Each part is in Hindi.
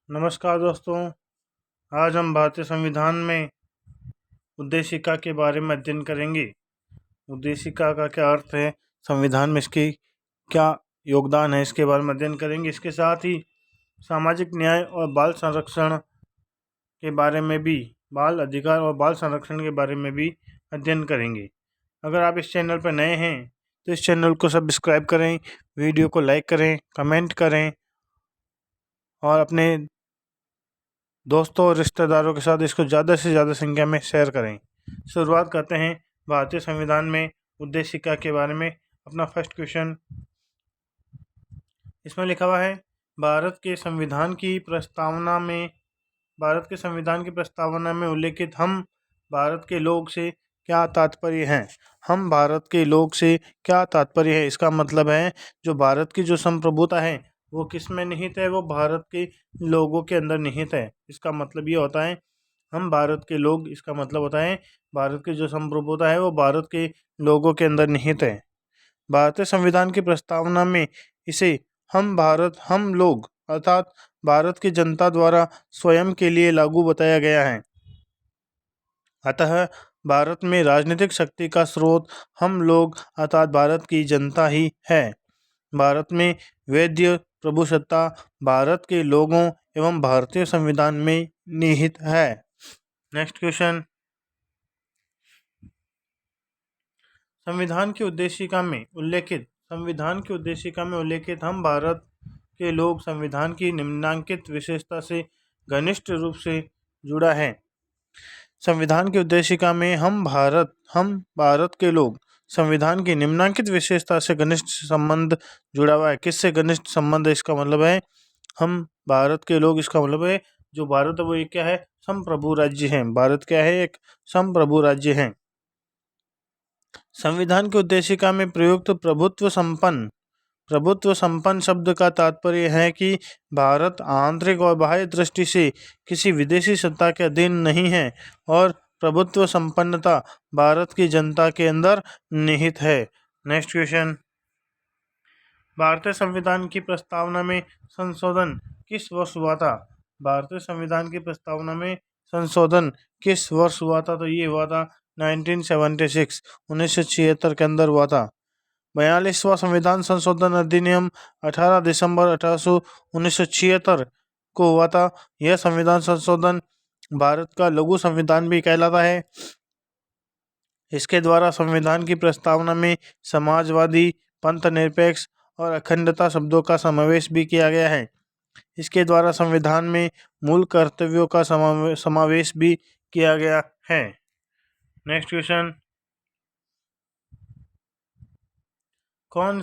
नमस्कार दोस्तों। आज हम भारतीय संविधान में उद्देशिका के बारे में अध्ययन करेंगे। उद्देशिका का क्या अर्थ है, संविधान में इसकी क्या योगदान है, इसके बारे में अध्ययन करेंगे। इसके साथ ही सामाजिक न्याय और बाल संरक्षण के बारे में भी, बाल अधिकार और बाल संरक्षण के बारे में भी अध्ययन करेंगे। अगर आप इस चैनल पर नए हैं तो इस चैनल को सब्सक्राइब करें, वीडियो को लाइक करें, कमेंट करें और अपने दोस्तों और रिश्तेदारों के साथ इसको ज़्यादा से ज़्यादा संख्या में शेयर करें। शुरुआत करते हैं भारतीय संविधान में उद्देशिका के बारे में। अपना फर्स्ट क्वेश्चन इसमें लिखा हुआ है, भारत के संविधान की प्रस्तावना में उल्लेखित हम भारत के लोग से क्या तात्पर्य है। हम भारत के लोग से क्या तात्पर्य है, इसका मतलब है जो भारत की जो संप्रभुता है वो किस में निहित है, वो भारत के लोगों के अंदर निहित है। इसका मतलब ये होता है हम भारत के लोग, इसका मतलब होता है भारत की जो संप्रभुता है वो भारत के लोगों के अंदर निहित है। भारतीय संविधान की प्रस्तावना में इसे हम भारत हम लोग अर्थात भारत की जनता द्वारा स्वयं के लिए लागू बताया गया है। अतः भारत में राजनीतिक शक्ति का स्रोत हम लोग अर्थात भारत की जनता ही है। भारत में वैध प्रभुसत्ता भारत के लोगों एवं भारतीय संविधान में निहित है। नेक्स्ट क्वेश्चन, संविधान की उद्देशिका में उल्लेखित हम भारत के लोग संविधान की निम्नलिखित विशेषता से घनिष्ठ रूप से जुड़ा है। संविधान की उद्देशिका में हम भारत के लोग संविधान की निम्नलिखित विशेषता से घनिष्ठ संबंध जुड़ा हुआ है। किससे घनिष्ठ संबंध है, इसका मतलब है हम भारत के लोग, इसका मतलब है जो भारत है वो एक क्या है, संप्रभु राज्य है। भारत क्या है, एक संप्रभु राज्य है। संविधान की उद्देशिका में प्रयुक्त प्रभुत्व संपन्न शब्द का तात्पर्य है कि भारत आंतरिक और बाह्य दृष्टि से किसी विदेशी सत्ता के अधीन नहीं है और प्रभुत्व संपन्नता भारत की जनता के अंदर निहित है। नेक्स्ट क्वेश्चन, भारतीय संविधान की प्रस्तावना में संशोधन किस वर्ष हुआ था। भारतीय संविधान की प्रस्तावना में संशोधन किस वर्ष हुआ था, तो ये हुआ था 1976 1976 के अंदर हुआ था। 42वां संविधान संशोधन अधिनियम 18 दिसंबर 1976 को हुआ था। यह संविधान संशोधन भारत का लघु संविधान भी कहलाता है। इसके द्वारा संविधान की प्रस्तावना में समाजवादी, पंथनिरपेक्ष और अखंडता शब्दों का समावेश भी किया गया है। इसके द्वारा संविधान में मूल कर्तव्यों का समावेश भी किया गया है। नेक्स्ट क्वेश्चन, कौन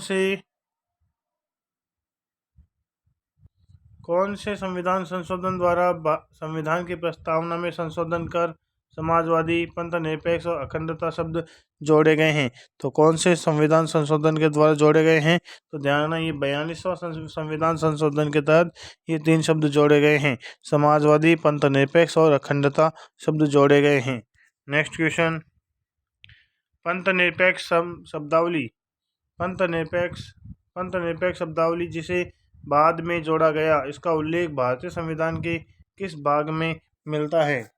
से संविधान संशोधन द्वारा संविधान की प्रस्तावना में संशोधन कर समाजवादी, पंथनिरपेक्ष और अखंडता शब्द जोड़े गए हैं। तो कौन से संविधान संशोधन के द्वारा जोड़े गए हैं, तो ध्यान रखना, ये 42वां संविधान संशोधन के तहत ये 3 शब्द जोड़े गए हैं, समाजवादी, पंथनिरपेक्ष और अखंडता शब्द जोड़े गए हैं। नेक्स्ट क्वेश्चन, पंथनिरपेक्ष शब्दावली जिसे बाद में जोड़ा गया, इसका उल्लेख भारतीय संविधान के किस भाग में मिलता है।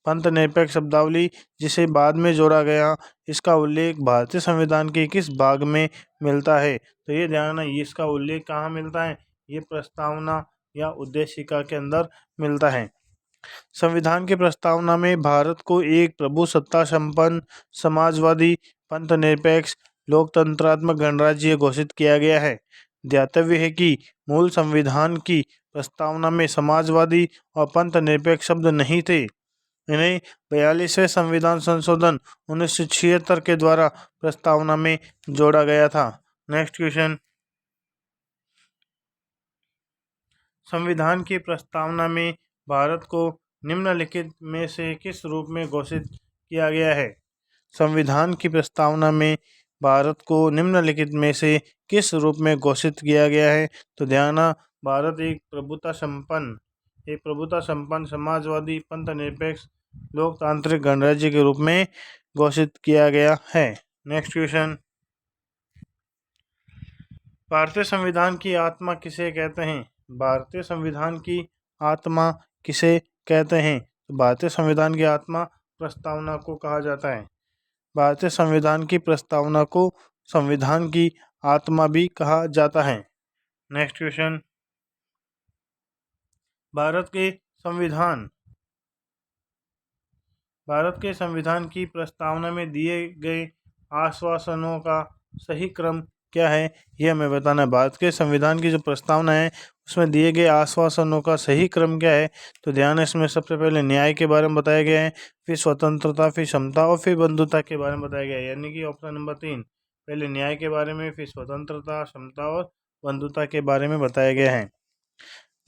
पंथनिरपेक्ष शब्दावली जिसे बाद में जोड़ा गया, इसका उल्लेख भारतीय संविधान के किस भाग में मिलता है, तो ये ध्यान रखना, इसका उल्लेख कहाँ मिलता है, ये प्रस्तावना या उद्देशिका के अंदर मिलता है। संविधान की प्रस्तावना में भारत को एक प्रभुसत्ता संपन्न, समाजवादी, पंथनिरपेक्ष, लोकतंत्रात्मक गणराज्य घोषित किया गया है। ध्यातव्य है कि मूल संविधान की प्रस्तावना में समाजवादी और पंथनिरपेक्ष शब्द नहीं थे। इन्हें 42वें संविधान संशोधन 1976 के द्वारा प्रस्तावना में जोड़ा गया था। नेक्स्ट क्वेश्चन, संविधान की प्रस्तावना में भारत को निम्नलिखित में से किस रूप में घोषित किया गया है। संविधान की प्रस्तावना में भारत को निम्नलिखित में से किस रूप में घोषित किया गया है, तो ध्यान, भारत एक प्रभुता संपन्न समाजवादी, पंथनिरपेक्ष, लोकतांत्रिक गणराज्य के रूप में घोषित किया गया है। नेक्स्ट क्वेश्चन, भारतीय संविधान की आत्मा किसे कहते हैं। भारतीय संविधान की आत्मा किसे कहते हैं? तो भारतीय संविधान की आत्मा प्रस्तावना को कहा जाता है। भारतीय संविधान की प्रस्तावना को संविधान की आत्मा भी कहा जाता है। नेक्स्ट क्वेश्चन, भारत के संविधान भारत के संविधान की प्रस्तावना में दिए गए आश्वासनों का सही क्रम क्या है, यह हमें बताना है। भारत के संविधान की जो प्रस्तावना है उसमें दिए गए आश्वासनों का सही क्रम क्या है? तो ध्यान है, इसमें सबसे पहले न्याय के बारे में बताया गया है, फिर स्वतंत्रता, फिर समता और फिर बंधुता के बारे में बताया गया है। यानी कि ऑप्शन नंबर 3, पहले न्याय के बारे में, फिर स्वतंत्रता, समता और बंधुता के बारे में बताया गया है।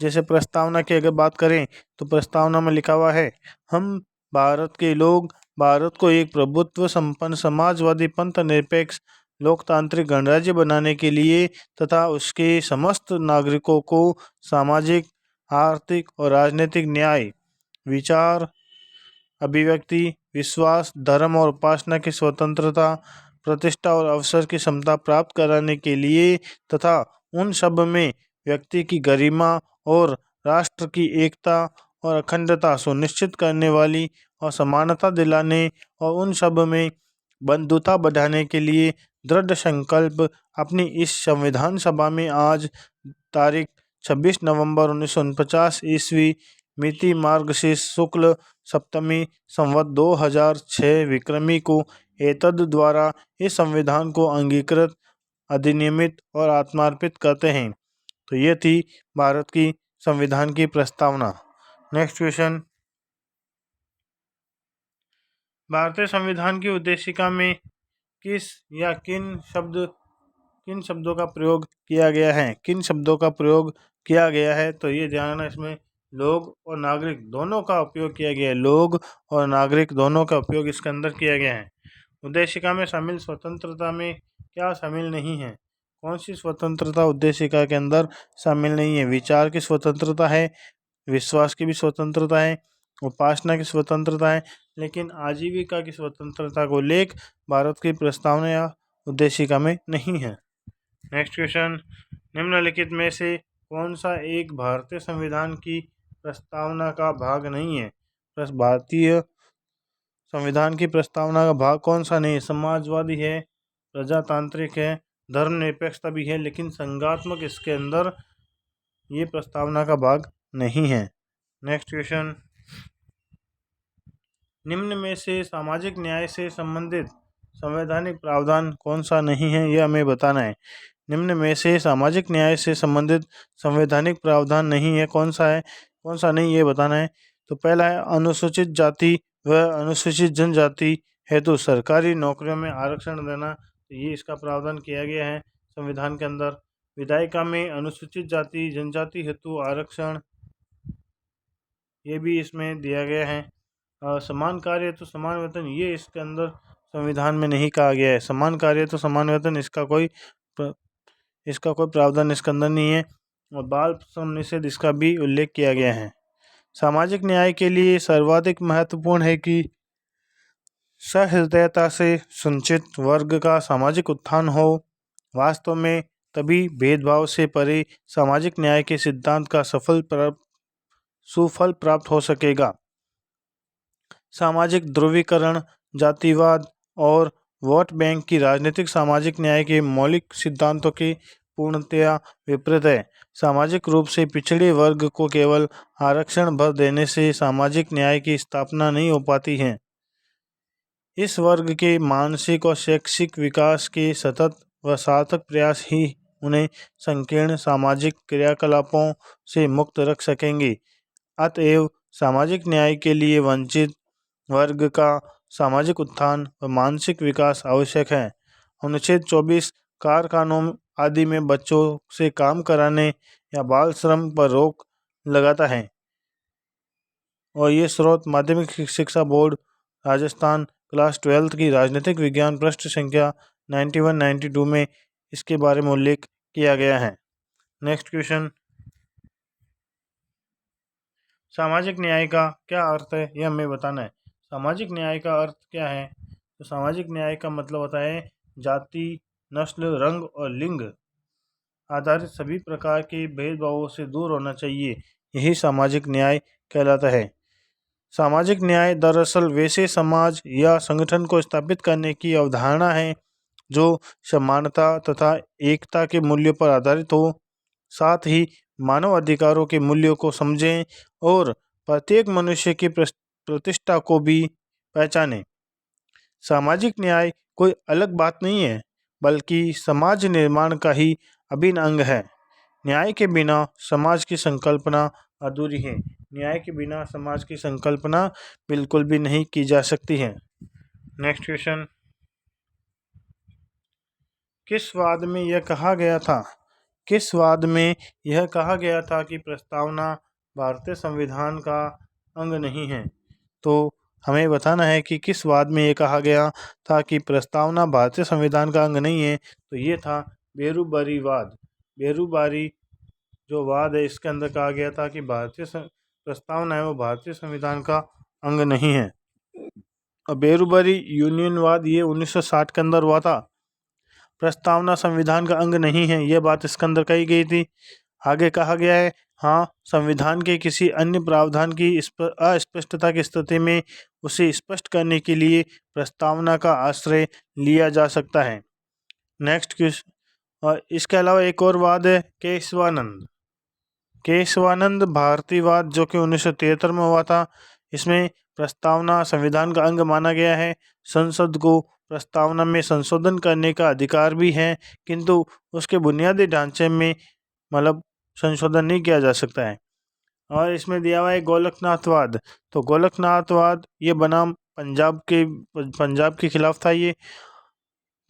जैसे प्रस्तावना की अगर बात करें तो प्रस्तावना में लिखा हुआ है, हम भारत के लोग भारत को एक प्रभुत्व संपन्न समाजवादी पंथ निरपेक्ष लोकतांत्रिक गणराज्य बनाने के लिए तथा उसके समस्त नागरिकों को सामाजिक, आर्थिक और राजनीतिक न्याय, विचार, अभिव्यक्ति, विश्वास, धर्म और उपासना की स्वतंत्रता, प्रतिष्ठा और अवसर की समता प्राप्त कराने के लिए तथा उन सब में व्यक्ति की गरिमा और राष्ट्र की एकता और अखंडता सुनिश्चित करने वाली और समानता दिलाने और उन सब में बंधुता बढ़ाने के लिए दृढ़ संकल्प अपनी इस संविधान सभा में आज तारीख 26 नवंबर 1949 ईस्वी मिति मार्गशीर्ष शुक्ल सप्तमी संवत 2006 विक्रमी को एतद द्वारा इस संविधान को अंगीकृत, अधिनियमित और आत्मार्पित करते हैं। तो ये थी भारत की संविधान की प्रस्तावना। नेक्स्ट क्वेश्चन, भारतीय संविधान की उद्देशिका में किस या किन शब्दों का प्रयोग किया गया है? किन शब्दों का प्रयोग किया गया है? तो ये ध्यान रखना, इसमें लोग और नागरिक दोनों का उपयोग किया गया है। लोग और नागरिक दोनों का उपयोग इसके अंदर किया गया है। उद्देशिका में शामिल स्वतंत्रता में क्या शामिल नहीं है? कौन सी स्वतंत्रता उद्देशिका के अंदर शामिल नहीं है? विचार की स्वतंत्रता है, विश्वास की भी स्वतंत्रता है, उपासना की स्वतंत्रता है, लेकिन आजीविका की स्वतंत्रता को उल्लेख भारत की प्रस्तावना या उद्देशिका में नहीं है। नेक्स्ट क्वेश्चन, निम्नलिखित में से कौन सा एक भारतीय संविधान की प्रस्तावना का भाग नहीं है? भारतीय संविधान की प्रस्तावना का भाग कौन सा नहीं है? समाजवादी है, प्रजातांत्रिक है, धर्मनिरपेक्षता भी है, लेकिन संघात्मक इसके अंदर ये प्रस्तावना का भाग नहीं है। नेक्स्ट क्वेश्चन, निम्न में से सामाजिक न्याय से संबंधित संवैधानिक प्रावधान कौन सा नहीं है, यह हमें बताना है। निम्न में से सामाजिक न्याय से संबंधित संवैधानिक प्रावधान नहीं है, कौन सा है, कौन सा नहीं, ये बताना है। तो पहला है, अनुसूचित जाति व अनुसूचित जनजाति हेतु सरकारी नौकरियों में आरक्षण देना। तो ये इसका प्रावधान किया गया है संविधान के अंदर। विधायिका में अनुसूचित जाति जनजाति हेतु आरक्षण, ये भी इसमें दिया गया है। समान कार्य तो समान वेतन, ये इसके अंदर संविधान में नहीं कहा गया है। समान कार्य तो समान वेतन, इसका कोई प्रावधान इसके अंदर नहीं है। और बाल श्रम निषेध, इसका भी उल्लेख किया गया है। सामाजिक न्याय के लिए सर्वाधिक महत्वपूर्ण है कि सहृदयता से संचित वर्ग का सामाजिक उत्थान हो। वास्तव में तभी भेदभाव से परे सामाजिक न्याय के सिद्धांत का सुफल प्राप्त हो सकेगा। सामाजिक ध्रुवीकरण, जातिवाद और वोट बैंक की राजनीतिक सामाजिक न्याय के मौलिक सिद्धांतों के पूर्णतया विपरीत है। सामाजिक रूप से पिछड़े वर्ग को केवल आरक्षण भर देने से सामाजिक न्याय की स्थापना नहीं हो पाती है। इस वर्ग के मानसिक और शैक्षिक विकास के सतत व सार्थक प्रयास ही उन्हें संकीर्ण सामाजिक क्रियाकलापों से मुक्त रख सकेंगे। अतएव सामाजिक न्याय के लिए वंचित वर्ग का सामाजिक उत्थान व मानसिक विकास आवश्यक है। अनुच्छेद 24 कारखानों आदि में बच्चों से काम कराने या बाल श्रम पर रोक लगाता है और ये स्रोत माध्यमिक शिक्षा बोर्ड राजस्थान क्लास 12 की राजनीतिक विज्ञान पृष्ठ संख्या 91-92 में इसके बारे में उल्लेख किया गया है। नेक्स्ट क्वेश्चन, सामाजिक न्याय का क्या अर्थ है, यह हमें बताना है। सामाजिक न्याय का अर्थ क्या है? तो सामाजिक न्याय का मतलब होता है जाति, नस्ल, रंग और लिंग आधारित सभी प्रकार के भेदभावों से दूर होना चाहिए। यही सामाजिक न्याय कहलाता है। सामाजिक न्याय दरअसल वैसे समाज या संगठन को स्थापित करने की अवधारणा है जो समानता तथा एकता के मूल्यों पर आधारित हो, साथ ही मानव अधिकारों के मूल्यों को समझें और प्रत्येक मनुष्य की प्रतिष्ठा को भी पहचाने। सामाजिक न्याय कोई अलग बात नहीं है, बल्कि समाज निर्माण का ही अभिन्न अंग है। न्याय के बिना समाज की संकल्पना अधूरी है। न्याय के बिना समाज की संकल्पना बिल्कुल भी नहीं की जा सकती है। नेक्स्ट क्वेश्चन, किस वाद में यह कहा गया था? किस वाद में यह कहा गया था कि प्रस्तावना भारतीय संविधान का अंग नहीं है? तो हमें बताना है कि किस वाद में ये कहा गया था कि प्रस्तावना भारतीय संविधान का अंग नहीं है। तो ये था बेरुबारी वाद। बेरुबारी जो वाद है इसके अंदर कहा गया था कि भारतीय प्रस्तावना है वो भारतीय संविधान का अंग नहीं है। और बेरुबारी यूनियनवाद ये 1960 के अंदर हुआ था। प्रस्तावना संविधान का अंग नहीं है, यह बात इसके अंदर कही गई थी। आगे कहा गया है, हाँ, संविधान के किसी अन्य प्रावधान की अस्पष्टता की स्थिति में उसे स्पष्ट करने के लिए प्रस्तावना का आश्रय लिया जा सकता है। नेक्स्ट क्वेश्चन, और इसके अलावा एक और वाद है केशवानंद। केशवानंद भारतीयवाद जो कि 1973 में हुआ था। इसमें प्रस्तावना संविधान का अंग माना गया है। संसद को प्रस्तावना में संशोधन करने का अधिकार भी है, किंतु उसके बुनियादी ढांचे में मतलब संशोधन नहीं किया जा सकता है। और इसमें दिया हुआ है गोलकनाथवाद। तो गोलकनाथवाद ये बनाम पंजाब के खिलाफ था। ये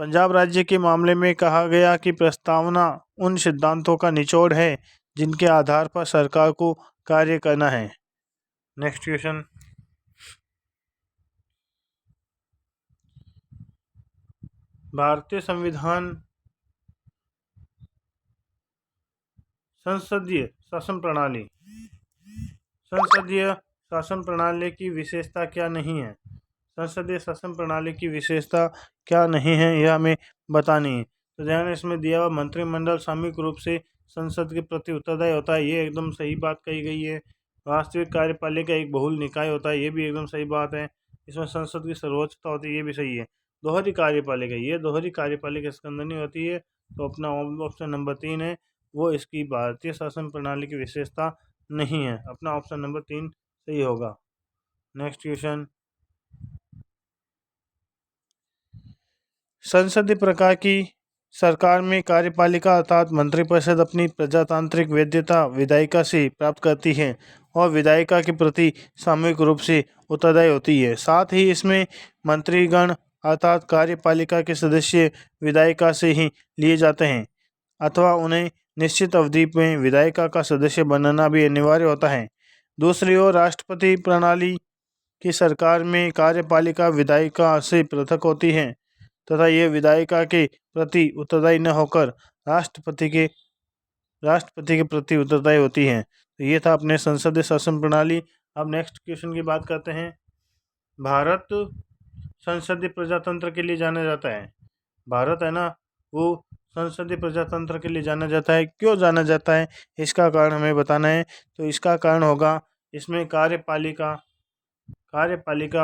पंजाब राज्य के मामले में कहा गया कि प्रस्तावना उन सिद्धांतों का निचोड़ है जिनके आधार पर सरकार को कार्य करना है। नेक्स्ट क्वेश्चन, भारतीय संविधान संसदीय शासन प्रणाली की विशेषता क्या नहीं है? संसदीय शासन प्रणाली की विशेषता क्या नहीं है यह हमें बतानी है। तो ध्यान, इसमें दिया हुआ मंत्रिमंडल सामूहिक रूप से संसद के प्रति उत्तरदायी होता है, ये एकदम सही बात कही गई है। वास्तविक कार्यपालिका एक बहुल निकाय होता है, ये भी एकदम सही बात है। इसमें संसद की सर्वोच्चता होती है, ये भी सही है। दोहरी कार्यपालिका, ये दोहरी कार्यपालिका इसके अंदर नहीं होती है। तो अपना ऑप्शन नंबर 3 है वो इसकी भारतीय शासन प्रणाली की विशेषता नहीं है। अपना ऑप्शन नंबर 3 सही होगा। नेक्स्ट क्वेश्चन, संसदीय प्रकार की सरकार में कार्यपालिका अर्थात मंत्रिपरिषद अपनी प्रजातांत्रिक वैधता विधायिका से प्राप्त करती है और विधायिका के प्रति सामूहिक रूप से उत्तरदायी होती है। साथ ही इसमें मंत्रीगण अर्थात कार्यपालिका के सदस्य विधायिका से ही लिए जाते हैं अथवा उन्हें निश्चित अवधि में विधायिका का सदस्य बनना भी अनिवार्य होता है। दूसरी ओर राष्ट्रपति प्रणाली की सरकार में कार्यपालिका विधायिका से पृथक होती है तथा ये विधायिका के प्रति उत्तरदायी न होकर राष्ट्रपति के प्रति उत्तरदायी होती हैं। तो ये था अपने संसदीय शासन प्रणाली। अब नेक्स्ट क्वेश्चन की बात करते हैं। भारत संसदीय प्रजातंत्र के लिए जाना जाता है। भारत है ना, वो संसदीय प्रजातंत्र के लिए जाना जाता है। क्यों जाना जाता है इसका कारण हमें बताना है। तो इसका कारण होगा, इसमें कार्यपालिका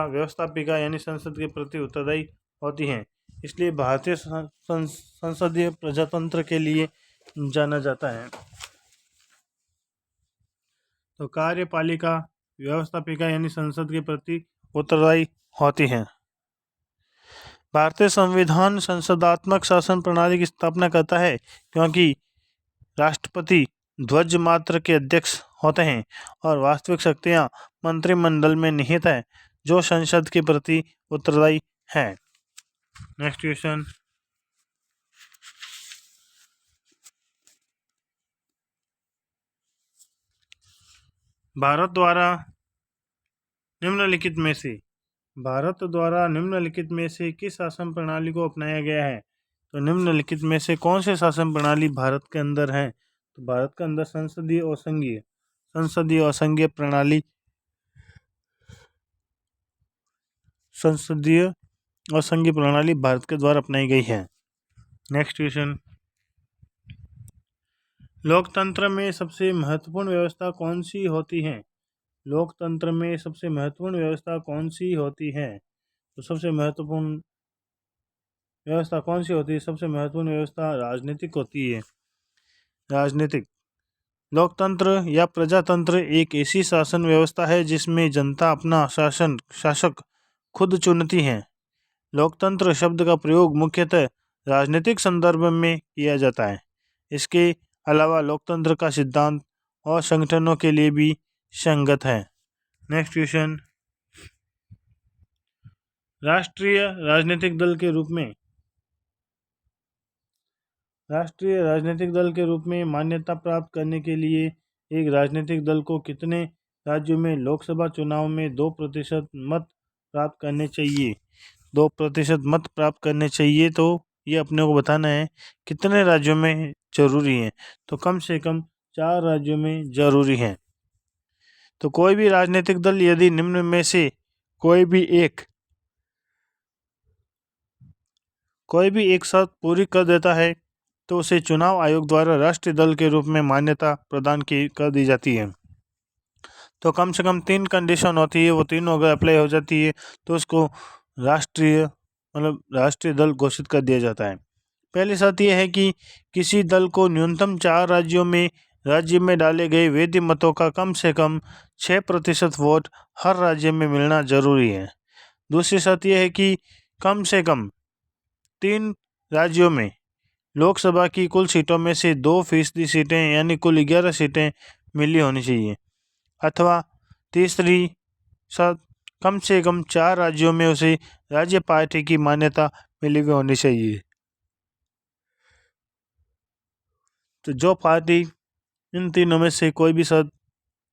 व्यवस्थापिका यानी संसद के प्रति उत्तरदायी होती हैं, इसलिए भारतीय संसदीय प्रजातंत्र के लिए जाना जाता है। तो कार्यपालिका व्यवस्थापिका यानी संसद के प्रति उत्तरदायी होती हैं। भारतीय संविधान संसदात्मक शासन प्रणाली की स्थापना करता है क्योंकि राष्ट्रपति ध्वज मात्र के अध्यक्ष होते हैं और वास्तविक शक्तियां मंत्रिमंडल में निहित है जो संसद के प्रति उत्तरदायी है। नेक्स्ट क्वेश्चन, भारत द्वारा निम्नलिखित में से किस शासन प्रणाली को अपनाया गया है? तो निम्नलिखित में से कौन से शासन प्रणाली भारत के अंदर है? तो भारत के अंदर संसदीय और संघीय प्रणाली भारत के द्वारा अपनाई गई है। नेक्स्ट क्वेश्चन, लोकतंत्र में सबसे महत्वपूर्ण व्यवस्था कौन सी होती है? लोकतंत्र में सबसे महत्वपूर्ण व्यवस्था कौन सी होती है? तो सबसे महत्वपूर्ण व्यवस्था कौन सी होती है? सबसे महत्वपूर्ण व्यवस्था राजनीतिक होती है। राजनीतिक लोकतंत्र या प्रजातंत्र एक ऐसी शासन व्यवस्था है जिसमें जनता अपना शासक खुद चुनती है। लोकतंत्र शब्द का प्रयोग मुख्यतः राजनीतिक संदर्भ में किया जाता है। इसके अलावा लोकतंत्र का सिद्धांत और संगठनों के लिए भी संगत है। नेक्स्ट क्वेश्चन, राष्ट्रीय राजनीतिक दल के रूप में राष्ट्रीय राजनीतिक दल के रूप में मान्यता प्राप्त करने के लिए एक राजनीतिक दल को कितने राज्यों में लोकसभा चुनाव में 2% मत प्राप्त करने चाहिए? 2% मत प्राप्त करने चाहिए। तो ये अपने को बताना है कितने राज्यों में जरूरी है। तो कम से कम 4 राज्यों में जरूरी है। तो कोई भी राजनीतिक दल यदि निम्न में से कोई भी एक शर्त पूरी कर देता है तो उसे चुनाव आयोग द्वारा राष्ट्रीय दल के रूप में मान्यता प्रदान कर दी जाती है। तो कम से कम 3 कंडीशन होती है, वो तीनों अगर अप्लाई हो जाती है तो उसको राष्ट्रीय दल घोषित कर दिया जाता है। पहली शर्त यह है कि किसी दल को न्यूनतम 4 राज्य में डाले गए वैध मतों का कम से कम 6% वोट हर राज्य में मिलना जरूरी है। दूसरी शर्त यह है कि कम से कम 3 राज्यों में लोकसभा की कुल सीटों में से 2% सीटें यानी कुल 11 सीटें मिली होनी चाहिए। अथवा तीसरी शर्त, कम से कम 4 राज्यों में उसे राज्य पार्टी की मान्यता मिली हुई होनी चाहिए। तो जो पार्टी इन तीनों में से कोई भी शर्त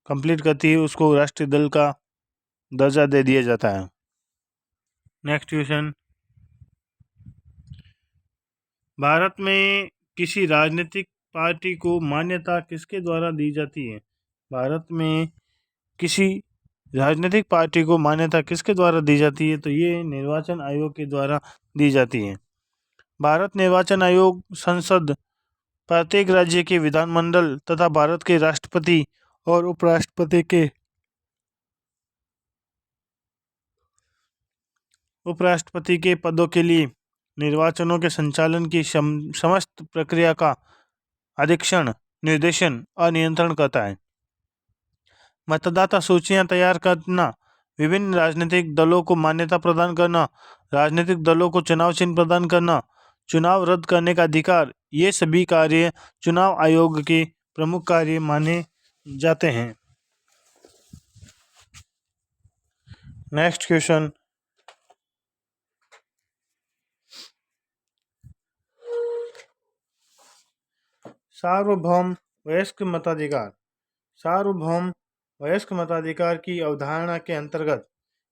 कंप्लीट करती है उसको राष्ट्रीय दल का दर्जा दे दिया जाता है। नेक्स्ट क्वेश्चन, भारत में किसी राजनीतिक पार्टी को मान्यता किसके द्वारा दी जाती है? भारत में किसी राजनीतिक पार्टी को मान्यता किसके द्वारा दी जाती है? तो ये निर्वाचन आयोग के द्वारा दी जाती है। भारत निर्वाचन आयोग संसद, प्रत्येक राज्य के विधानमंडल तथा भारत के राष्ट्रपति और उपराष्ट्रपति के पदों के लिए निर्वाचनों के संचालन की समस्त प्रक्रिया का अधीक्षण, निर्देशन और नियंत्रण करता है। मतदाता सूचियां तैयार करना, विभिन्न राजनीतिक दलों को मान्यता प्रदान करना, राजनीतिक दलों को चुनाव चिन्ह प्रदान करना, चुनाव रद्द करने का अधिकार, ये सभी कार्य चुनाव आयोग के प्रमुख कार्य माने जाते हैं। नेक्स्ट क्वेश्चन, सार्वभौम वयस्क मताधिकार। सार्वभौम वयस्क मताधिकार की अवधारणा के अंतर्गत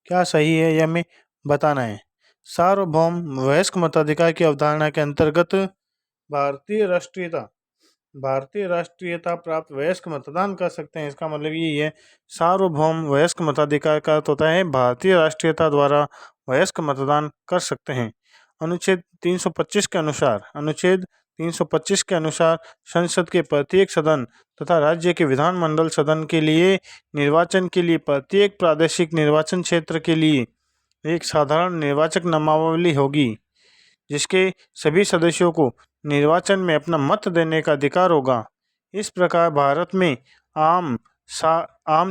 क्या सही है यह हमें बताना है। सार्वभौम वयस्क मताधिकार की अवधारणा के अंतर्गत भारतीय राष्ट्रीयता प्राप्त वयस्क मतदान कर सकते हैं। इसका मतलब यही है, सार्वभौम वयस्क मताधिकार का अर्थ होता है भारतीय राष्ट्रीयता द्वारा वयस्क मतदान कर सकते हैं। अनुच्छेद 325 के अनुसार संसद के प्रत्येक सदन तथा राज्य के विधानमंडल सदन के लिए निर्वाचन के लिए प्रत्येक प्रादेशिक निर्वाचन क्षेत्र के लिए एक साधारण निर्वाचक नामावली होगी, जिसके सभी सदस्यों को निर्वाचन में अपना मत देने का अधिकार होगा। इस प्रकार भारत में आम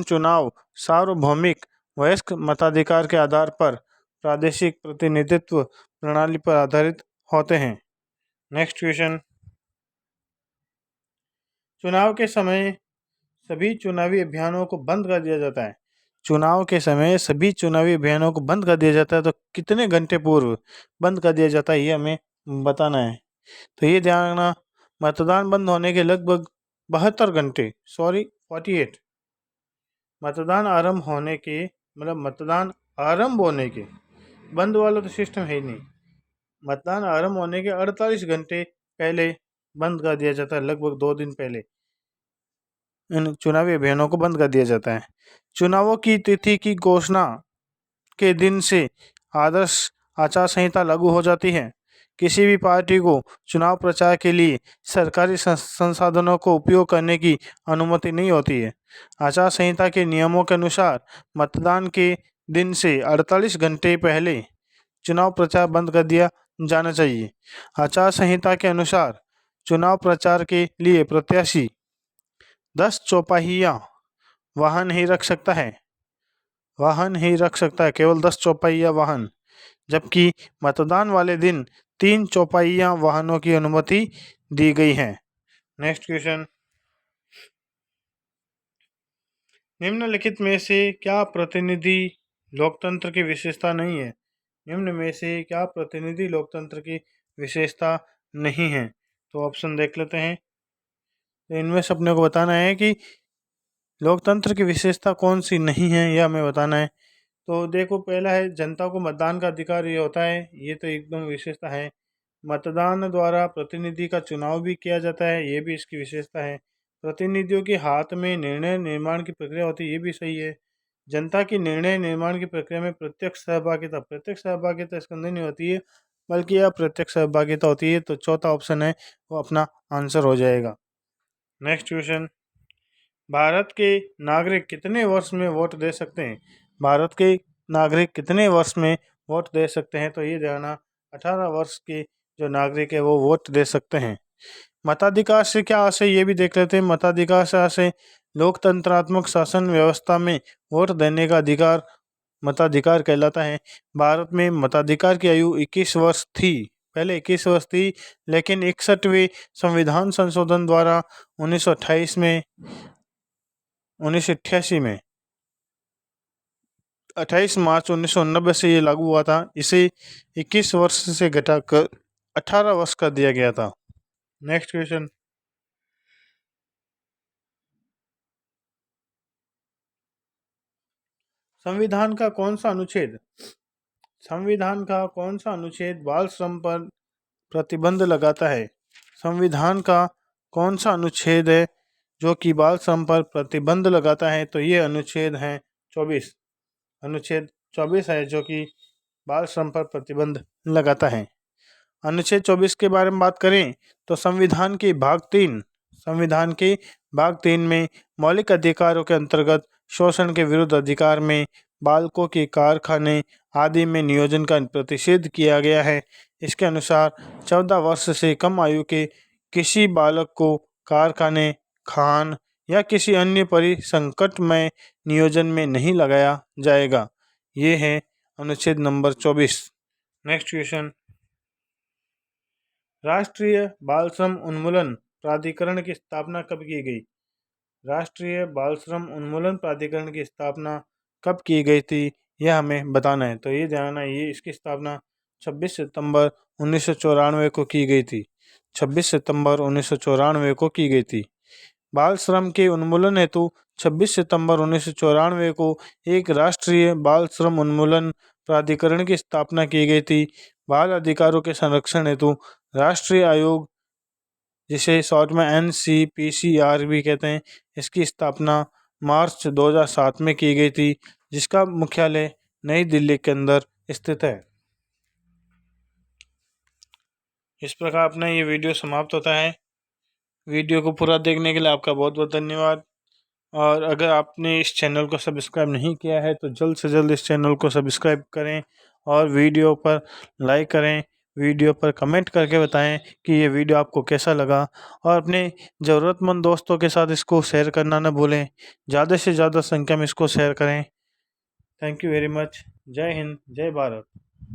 चुनाव सार्वभौमिक वयस्क मताधिकार के आधार पर प्रादेशिक प्रतिनिधित्व प्रणाली पर आधारित होते हैं। नेक्स्ट क्वेश्चन, चुनाव के समय सभी चुनावी अभियानों को बंद कर दिया जाता है। चुनाव के समय सभी चुनावी अभियानों को बंद कर दिया जाता है, तो कितने घंटे पूर्व बंद कर दिया जाता है ये हमें बताना है। तो ये ध्यान रखना, मतदान बंद होने के लगभग 48 घंटे 48 मतदान आरंभ होने के बंद वाला तो सिस्टम है ही नहीं। मतदान आरंभ होने के 48 घंटे पहले बंद कर दिया जाता है। लगभग 2 दिन पहले इन चुनावी अभियानों को बंद कर दिया जाता है। चुनावों की तिथि की घोषणा के दिन से आदर्श आचार संहिता लागू हो जाती है। किसी भी पार्टी को चुनाव प्रचार के लिए सरकारी संसाधनों को उपयोग करने की अनुमति नहीं होती है। आचार संहिता के नियमों के अनुसार मतदान के दिन से 48 घंटे पहले चुनाव प्रचार बंद कर दिया जाना चाहिए। आचार संहिता के अनुसार चुनाव प्रचार के लिए प्रत्याशी 10 चौपाहिया वाहन ही रख सकता है, केवल 10 चौपाहिया वाहन, जबकि मतदान वाले दिन 3 चौपाहिया वाहनों की अनुमति दी गई है। नेक्स्ट क्वेश्चन, निम्नलिखित में से क्या प्रतिनिधि लोकतंत्र की विशेषता नहीं है? निम्न में से क्या प्रतिनिधि लोकतंत्र की विशेषता नहीं है? तो ऑप्शन देख लेते हैं। तो इनमें से अपने को बताना है कि लोकतंत्र की विशेषता कौन सी नहीं है, यह हमें बताना है। तो देखो, पहला है जनता को मतदान का अधिकार ये होता है, ये तो एकदम विशेषता है। मतदान द्वारा प्रतिनिधि का चुनाव भी किया जाता है, ये भी इसकी विशेषता है। प्रतिनिधियों के हाथ में निर्णय निर्माण की प्रक्रिया होती है, ये भी सही है। जनता की निर्णय निर्माण की प्रक्रिया में प्रत्यक्ष सहभागिता इसके अंदर नहीं होती है, बल्कि अप्रत्यक्ष सहभागिता होती है। तो चौथा ऑप्शन है वो अपना आंसर हो जाएगा। नेक्स्ट क्वेश्चन, भारत के नागरिक कितने वर्ष में वोट दे सकते हैं? भारत के नागरिक कितने वर्ष में वोट दे सकते हैं? तो ये ध्यान, 18 वर्ष के जो नागरिक है वो वोट दे सकते हैं। मताधिकार से क्या आशय, ये भी देख लेते हैं। मताधिकार से आशय लोकतंत्रात्मक शासन व्यवस्था में वोट देने का अधिकार मताधिकार कहलाता है। भारत में मताधिकार की आयु 21 वर्ष थी, पहले 21 वर्ष थी, लेकिन 61वें संविधान संशोधन द्वारा 1988 में 28 मार्च 1990 से ये लागू हुआ था। इसे 21 वर्ष से घटाकर 18 वर्ष कर दिया गया था। नेक्स्ट क्वेश्चन, संविधान का कौन सा अनुच्छेद बाल श्रम पर प्रतिबंध लगाता है? संविधान का कौन सा अनुच्छेद है जो कि बाल श्रम पर प्रतिबंध लगाता है? तो ये अनुच्छेद है 24, अनुच्छेद 24 है जो कि बाल श्रम पर प्रतिबंध लगाता है। अनुच्छेद 24 के बारे में बात करें तो संविधान के भाग 3 में मौलिक अधिकारों के अंतर्गत शोषण के विरुद्ध अधिकार में बालकों के कारखाने आदि में नियोजन का प्रतिषेध किया गया है। इसके अनुसार 14 वर्ष से कम आयु के किसी बालक को कारखाने, खान या किसी अन्य परिसंकटमय नियोजन में नहीं लगाया जाएगा। ये है अनुच्छेद नंबर 24। नेक्स्ट क्वेश्चन, राष्ट्रीय बाल श्रम उन्मूलन प्राधिकरण की स्थापना कब की गई? राष्ट्रीय बाल श्रम उन्मूलन प्राधिकरण की स्थापना कब की गई थी, यह हमें बताना है। तो ये ध्यान है, ये इसकी स्थापना 26 सितंबर 1994 को की गई थी। 26 सितंबर 1994 को की गई थी। बाल श्रम के उन्मूलन हेतु 26 सितंबर 1994 को एक राष्ट्रीय बाल श्रम उन्मूलन प्राधिकरण की स्थापना की गई थी। बाल अधिकारों के संरक्षण हेतु राष्ट्रीय आयोग, जिसे शॉर्ट में NCPCR भी कहते हैं, इसकी स्थापना मार्च 2007 में की गई थी, जिसका मुख्यालय नई दिल्ली के अंदर स्थित है। इस प्रकार अपना ये वीडियो समाप्त होता है। वीडियो को पूरा देखने के लिए आपका बहुत बहुत धन्यवाद। और अगर आपने इस चैनल को सब्सक्राइब नहीं किया है तो जल्द से जल्द इस चैनल को सब्सक्राइब करें और वीडियो पर लाइक करें, वीडियो पर कमेंट करके बताएं कि ये वीडियो आपको कैसा लगा, और अपने ज़रूरतमंद दोस्तों के साथ इसको शेयर करना न भूलें। ज़्यादा से ज़्यादा संख्या में इसको शेयर करें। Thank you very much. जय हिंद, जय भारत।